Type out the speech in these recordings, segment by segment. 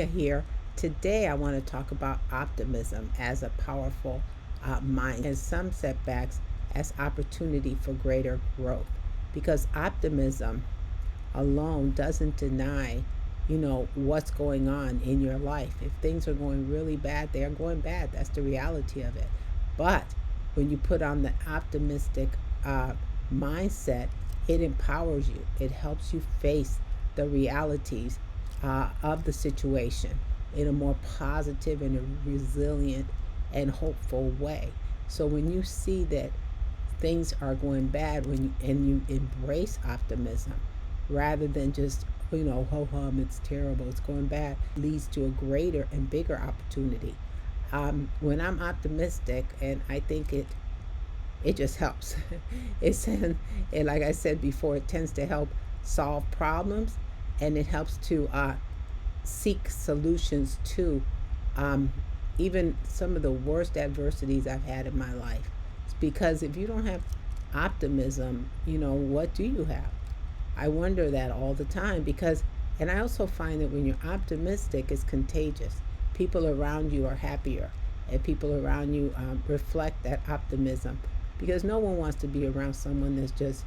Here. Today, I want to talk about optimism as a powerful mind and some setbacks as opportunity for greater growth. Because optimism alone doesn't deny, what's going on in your life. If things are going really bad, they are going bad. That's the reality of it. But when you put on the optimistic mindset, it empowers you. It helps you face the realities of the situation in a more positive and a resilient and hopeful way. So when you see that things are going bad, and you embrace optimism rather than just ho hum, it's terrible, it's going bad, leads to a greater and bigger opportunity. When I'm optimistic, and I think it just helps. And like I said before, it tends to help solve problems, and it helps to seek solutions to um, even some of the worst adversities I've had in my life. It's because if you don't have optimism, what do you have? I wonder that all the time because, and I also find that when you're optimistic, it's contagious. People around you are happier, and people around you reflect that optimism because no one wants to be around someone that's just,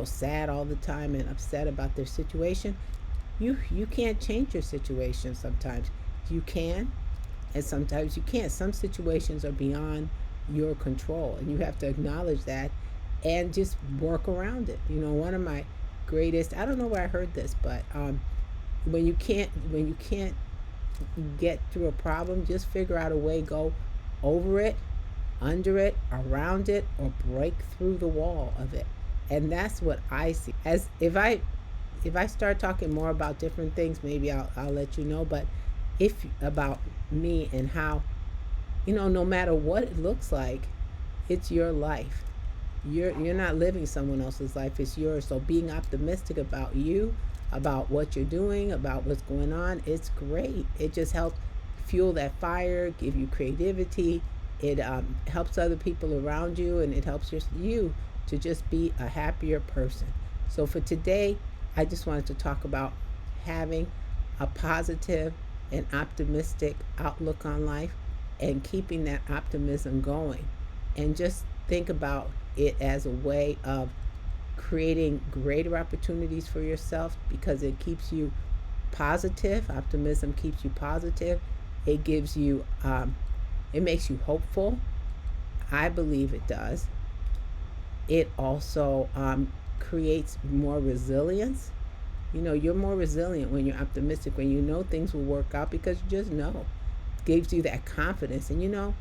sad all the time and upset about their situation. You can't change your situation sometimes. You can, and sometimes you can't. Some situations are beyond your control, and you have to acknowledge that and just work around it. One of my greatest, I don't know where I heard this, but when you can't get through a problem, just figure out a way, go over it, under it, around it, or break through the wall of it. And that's what I see. As if I start talking more about different things, maybe I'll let you know. But if about me and how, no matter what it looks like, it's your life. You're not living someone else's life. It's yours. So being optimistic about you, about what you're doing, about what's going on, it's great. It just helps fuel that fire, give you creativity. It helps other people around you, and it helps you to just be a happier person. So for today, I just wanted to talk about having a positive and optimistic outlook on life and keeping that optimism going. And just think about it as a way of creating greater opportunities for yourself because it keeps you positive. Optimism keeps you positive. It gives you, it makes you hopeful. I believe it does. It also creates more resilience. You're more resilient when you're optimistic, when you know things will work out because you just know. It gives you that confidence. And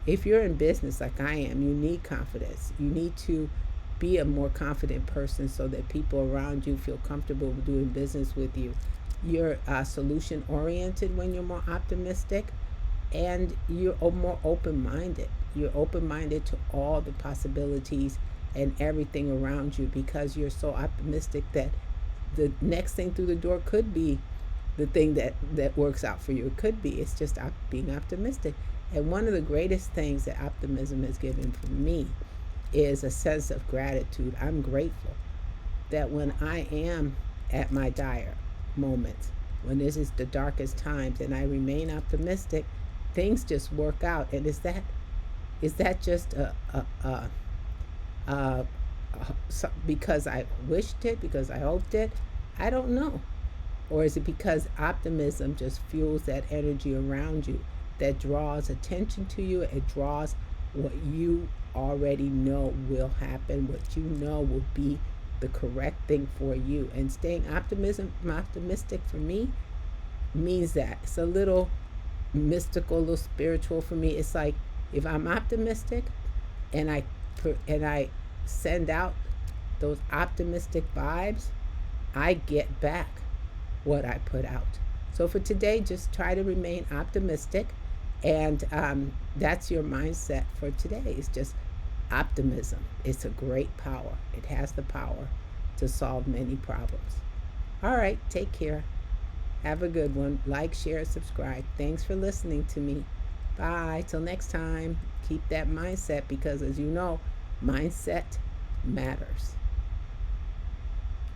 if you're in business like I am, you need confidence. You need to be a more confident person so that people around you feel comfortable doing business with you. You're solution oriented when you're more optimistic, and you're more open minded. You're open minded to all the possibilities and everything around you because you're so optimistic that the next thing through the door could be the thing that works out for you. It could be. It's just being optimistic. And one of the greatest things that optimism has given for me is a sense of gratitude. I'm grateful that when I am at my dire moments, when this is the darkest times, and I remain optimistic, things just work out. And is that just because I wished it, because I hoped it? I don't know. Or is it because optimism just fuels that energy around you that draws attention to you? It draws what you already know will happen, what you know will be the correct thing for you. And staying optimistic for me means that it's a little mystical, a little spiritual for me. It's like if I'm optimistic and I send out those optimistic vibes, I get back what I put out. So for today, just try to remain optimistic, and that's your mindset for today. It's just optimism. It's a great power. It has the power to solve many problems. All right, take care. Have a good one. Like, share, subscribe. Thanks for listening to me. Bye. Till next time. Keep that mindset because, as you know, mindset matters.